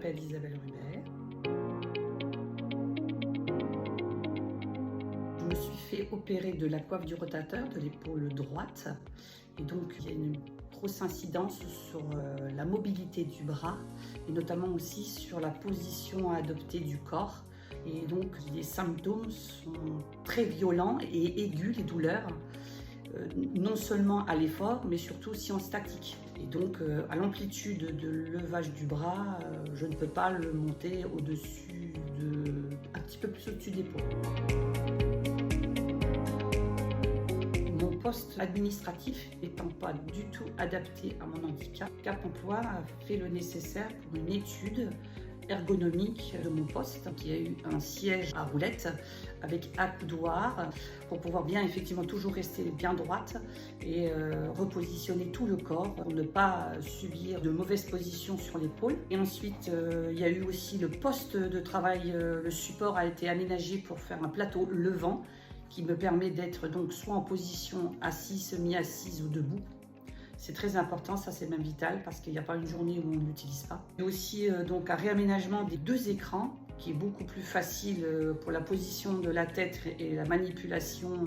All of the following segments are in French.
m'appelle Isabelle Rubert. Je me suis fait opérer de la coiffe du rotateur de l'épaule droite. Et donc, il y a une grosse incidence sur la mobilité du bras et notamment aussi sur la position à adopter du corps. Et donc, les symptômes sont très violents et aigus, les douleurs, non seulement à l'effort, mais surtout aussi en statique. Et donc, à l'amplitude de levage du bras, je ne peux pas le monter un petit peu plus au-dessus des l'épaule. Mon poste administratif n'étant pas du tout adapté à mon handicap, Cap Emploi a fait le nécessaire pour une étude ergonomique de mon poste, qui a eu un siège à roulettes avec accoudoir pour pouvoir bien effectivement toujours rester bien droite et repositionner tout le corps pour ne pas subir de mauvaises positions sur l'épaule. Et ensuite il y a eu aussi le poste de travail, le support a été aménagé pour faire un plateau levant qui me permet d'être donc soit en position assise, semi-assise ou debout. C'est très important, ça c'est même vital parce qu'il n'y a pas une journée où on ne l'utilise pas. Il y a aussi donc un réaménagement des deux écrans qui est beaucoup plus facile pour la position de la tête et la manipulation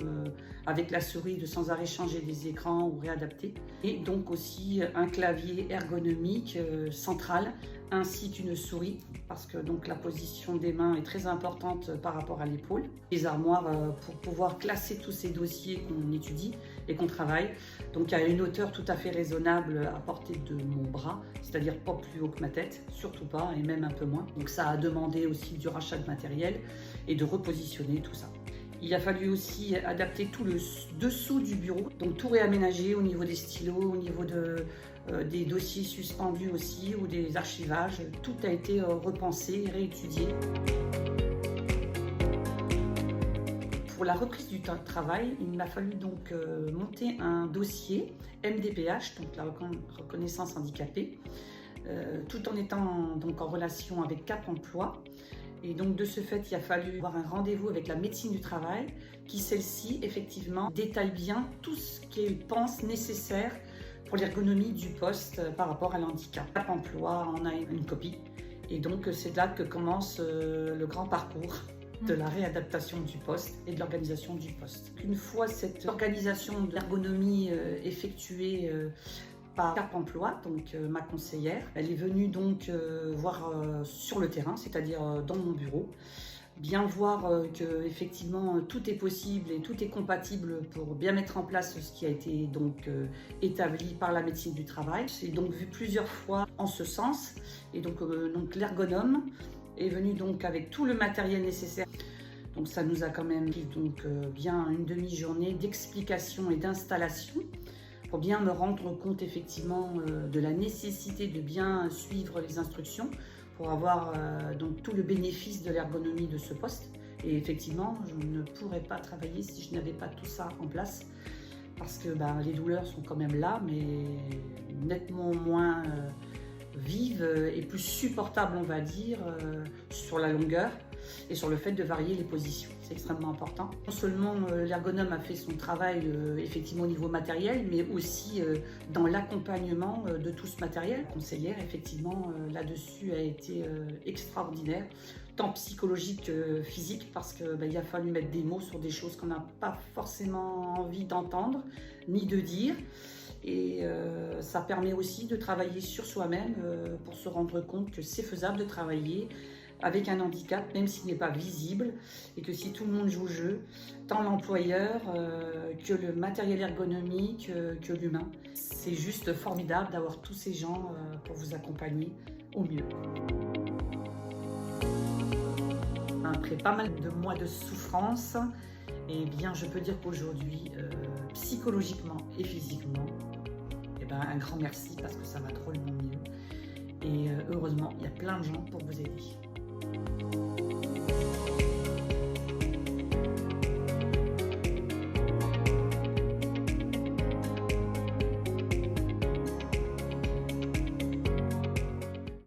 avec la souris de sans arrêt changer des écrans ou réadapter. Et donc aussi un clavier ergonomique central ainsi qu'une souris parce que donc la position des mains est très importante par rapport à l'épaule. Les armoires pour pouvoir classer tous ces dossiers qu'on étudie et qu'on travaille. Donc il y a une hauteur tout à fait raisonnable à portée de mon bras, c'est-à-dire pas plus haut que ma tête, surtout pas, et même un peu moins. Donc ça a demandé aussi du rachat de matériel et de repositionner tout ça. Il a fallu aussi adapter tout le dessous du bureau, donc tout réaménager au niveau des stylos, au niveau des dossiers suspendus aussi ou des archivages. Tout a été repensé, réétudié. Pour la reprise du travail, il m'a fallu donc monter un dossier MDPH, donc la reconnaissance handicapée, tout en étant donc en relation avec Cap Emploi. Et donc de ce fait, il a fallu avoir un rendez-vous avec la médecine du travail qui, celle-ci, effectivement, détaille bien tout ce qu'elle pense nécessaire pour l'ergonomie du poste par rapport à l'handicap. Cap Emploi en a une copie. Et donc c'est là que commence le grand parcours de la réadaptation du poste et de l'organisation du poste. Une fois cette organisation de l'ergonomie effectuée par Cap Emploi, donc ma conseillère, elle est venue donc voir sur le terrain, c'est-à-dire dans mon bureau, bien voir que effectivement tout est possible et tout est compatible pour bien mettre en place ce qui a été donc établi par la médecine du travail. J'ai donc vu plusieurs fois en ce sens et donc l'ergonome est venu donc avec tout le matériel nécessaire. Donc ça nous a quand même pris donc bien une demi-journée d'explication et d'installation pour bien me rendre compte effectivement de la nécessité de bien suivre les instructions pour avoir donc tout le bénéfice de l'ergonomie de ce poste. Et effectivement, je ne pourrais pas travailler si je n'avais pas tout ça en place parce que les douleurs sont quand même là, mais nettement moins vive et plus supportable, on va dire, sur la longueur et sur le fait de varier les positions. C'est extrêmement important. Non seulement l'ergonome a fait son travail effectivement au niveau matériel, mais aussi dans l'accompagnement de tout ce matériel. La conseillère, effectivement, là-dessus a été extraordinaire, tant psychologique que physique, parce qu'il a fallu mettre des mots sur des choses qu'on n'a pas forcément envie d'entendre, ni de dire. Et ça permet aussi de travailler sur soi-même pour se rendre compte que c'est faisable de travailler avec un handicap, même s'il n'est pas visible, et que si tout le monde joue le jeu, tant l'employeur que le matériel ergonomique, que l'humain, c'est juste formidable d'avoir tous ces gens pour vous accompagner au mieux. Après pas mal de mois de souffrance, eh bien, je peux dire qu'aujourd'hui, psychologiquement et physiquement, un grand merci parce que ça va drôlement mieux. Et heureusement, il y a plein de gens pour vous aider.